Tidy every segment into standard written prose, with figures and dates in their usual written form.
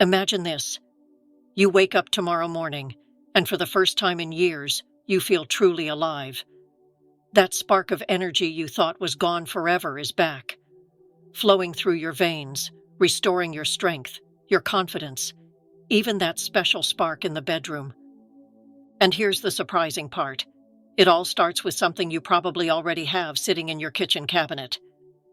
Imagine this. You wake up tomorrow morning, and for the first time in years, you feel truly alive. That spark of energy you thought was gone forever is back, flowing through your veins, restoring your strength, your confidence, even that special spark in the bedroom. And here's the surprising part. It all starts with something you probably already have sitting in your kitchen cabinet.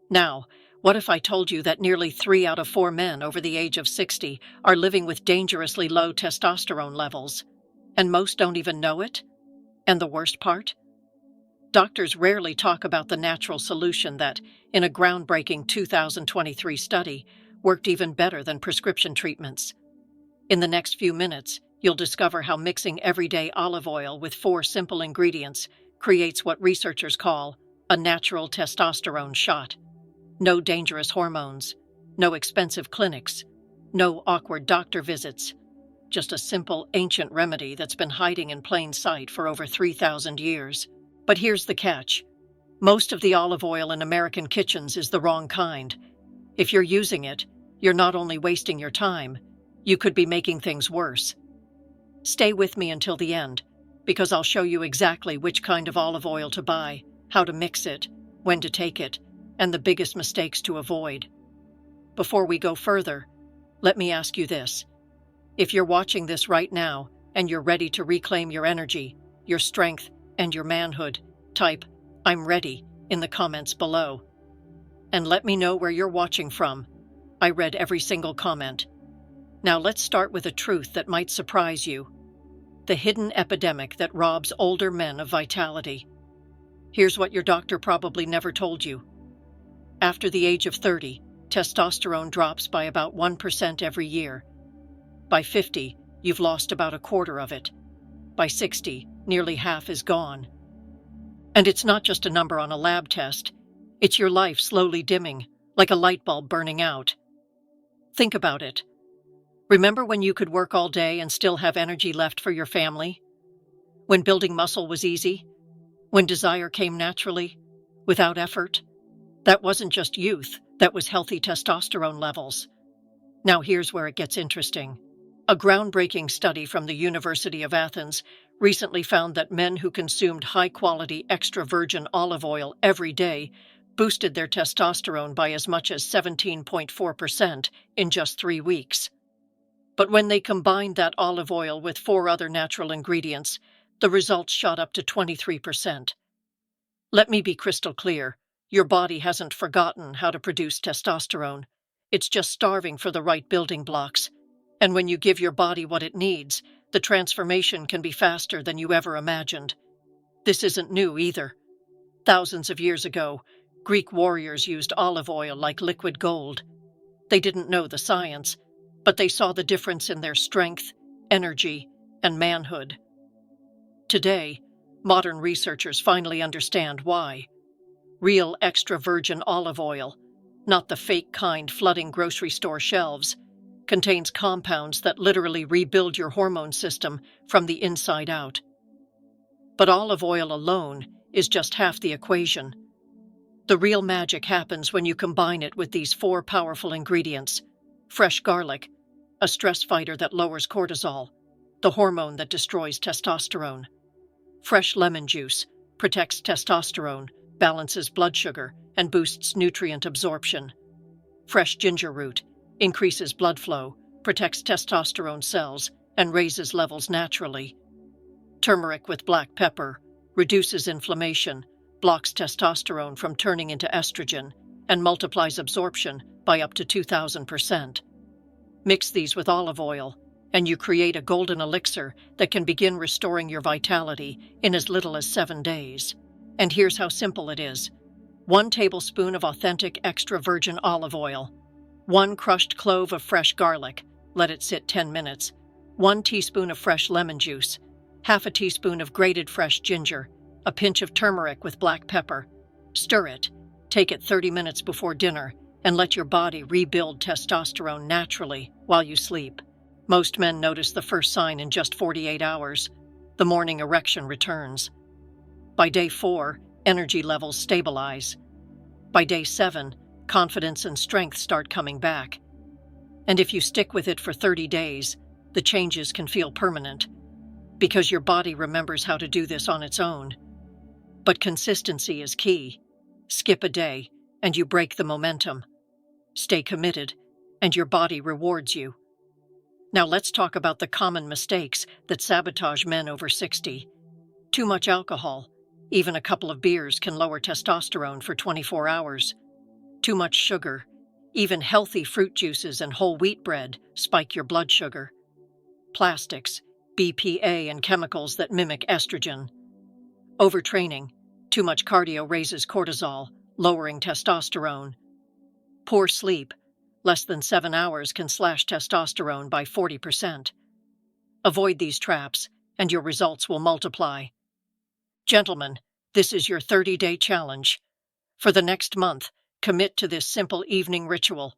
Now, what if I told you that nearly 3 out of 4 men over the age of 60 are living with dangerously low testosterone levels, and most don't even know it? And the worst part? Doctors rarely talk about the natural solution that, in a groundbreaking 2023 study, worked even better than prescription treatments. In the next few minutes, you'll discover how mixing everyday olive oil with 4 simple ingredients creates what researchers call a natural testosterone shot. No dangerous hormones, no expensive clinics, no awkward doctor visits, just a simple ancient remedy that's been hiding in plain sight for over 3,000 years. But here's the catch. Most of the olive oil in American kitchens is the wrong kind. If you're using it, you're not only wasting your time, you could be making things worse. Stay with me until the end, because I'll show you exactly which kind of olive oil to buy, how to mix it, when to take it, and the biggest mistakes to avoid. Before we go further, let me ask you this. If you're watching this right now and you're ready to reclaim your energy, your strength, and your manhood, type "I'm ready" in the comments below. And let me know where you're watching from. I read every single comment. Now let's start with a truth that might surprise you. The hidden epidemic that robs older men of vitality. Here's what your doctor probably never told you. After the age of 30, testosterone drops by about 1% every year. By 50, you've lost about a quarter of it. By 60, nearly half is gone. And it's not just a number on a lab test. It's your life slowly dimming, like a light bulb burning out. Think about it. Remember when you could work all day and still have energy left for your family? When building muscle was easy? When desire came naturally, without effort? That wasn't just youth, that was healthy testosterone levels. Now here's where it gets interesting. A groundbreaking study from the University of Athens recently found that men who consumed high-quality extra virgin olive oil every day boosted their testosterone by as much as 17.4% in just 3 weeks. But when they combined that olive oil with 4 other natural ingredients, the results shot up to 23%. Let me be crystal clear. Your body hasn't forgotten how to produce testosterone. It's just starving for the right building blocks. And when you give your body what it needs, the transformation can be faster than you ever imagined. This isn't new either. Thousands of years ago, Greek warriors used olive oil like liquid gold. They didn't know the science, but they saw the difference in their strength, energy, and manhood. Today, modern researchers finally understand why. Real extra virgin olive oil, not the fake kind flooding grocery store shelves, contains compounds that literally rebuild your hormone system from the inside out. But olive oil alone is just half the equation. The real magic happens when you combine it with these 4 powerful ingredients. Fresh garlic, a stress fighter that lowers cortisol, the hormone that destroys testosterone. Fresh lemon juice protects testosterone, balances blood sugar, and boosts nutrient absorption. Fresh ginger root increases blood flow, protects testosterone cells, and raises levels naturally. Turmeric with black pepper reduces inflammation, blocks testosterone from turning into estrogen, and multiplies absorption by up to 2,000%. Mix these with olive oil, and you create a golden elixir that can begin restoring your vitality in as little as 7 days. And here's how simple it is. 1 tablespoon of authentic extra virgin olive oil, 1 crushed clove of fresh garlic, let it sit 10 minutes, 1 teaspoon of fresh lemon juice, half a teaspoon of grated fresh ginger, a pinch of turmeric with black pepper. Stir it, take it 30 minutes before dinner, and let your body rebuild testosterone naturally while you sleep. Most men notice the first sign in just 48 hours. The morning erection returns. By day 4, energy levels stabilize. By day 7, confidence and strength start coming back. And if you stick with it for 30 days, the changes can feel permanent, because your body remembers how to do this on its own. But consistency is key. Skip a day, and you break the momentum. Stay committed, and your body rewards you. Now let's talk about the common mistakes that sabotage men over 60. Too much alcohol. Even a couple of beers can lower testosterone for 24 hours. Too much sugar. Even healthy fruit juices and whole wheat bread spike your blood sugar. Plastics, BPA, and chemicals that mimic estrogen. Overtraining. Too much cardio raises cortisol, lowering testosterone. Poor sleep. Less than 7 hours can slash testosterone by 40%. Avoid these traps, and your results will multiply. Gentlemen, this is your 30-day challenge. For the next month, commit to this simple evening ritual.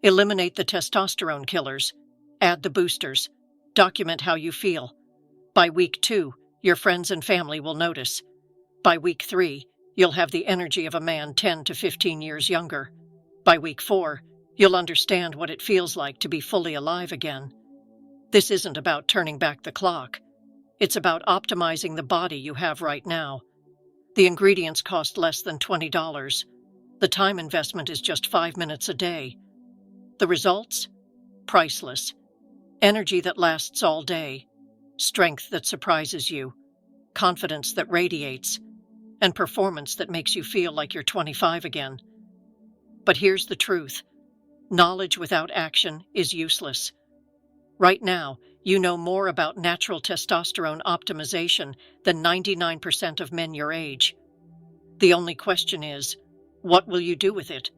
Eliminate the testosterone killers. Add the boosters. Document how you feel. By week 2, your friends and family will notice. By week 3, you'll have the energy of a man 10 to 15 years younger. By week 4, you'll understand what it feels like to be fully alive again. This isn't about turning back the clock. It's about optimizing the body you have right now. The ingredients cost less than $20. The time investment is just 5 minutes a day. The results? Priceless. Energy that lasts all day. Strength that surprises you. Confidence that radiates. And performance that makes you feel like you're 25 again. But here's the truth. Knowledge without action is useless. Right now, you know more about natural testosterone optimization than 99% of men your age. The only question is, what will you do with it?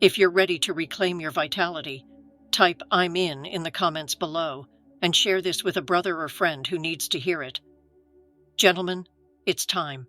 If you're ready to reclaim your vitality, type "I'm in" the comments below and share this with a brother or friend who needs to hear it. Gentlemen, it's time.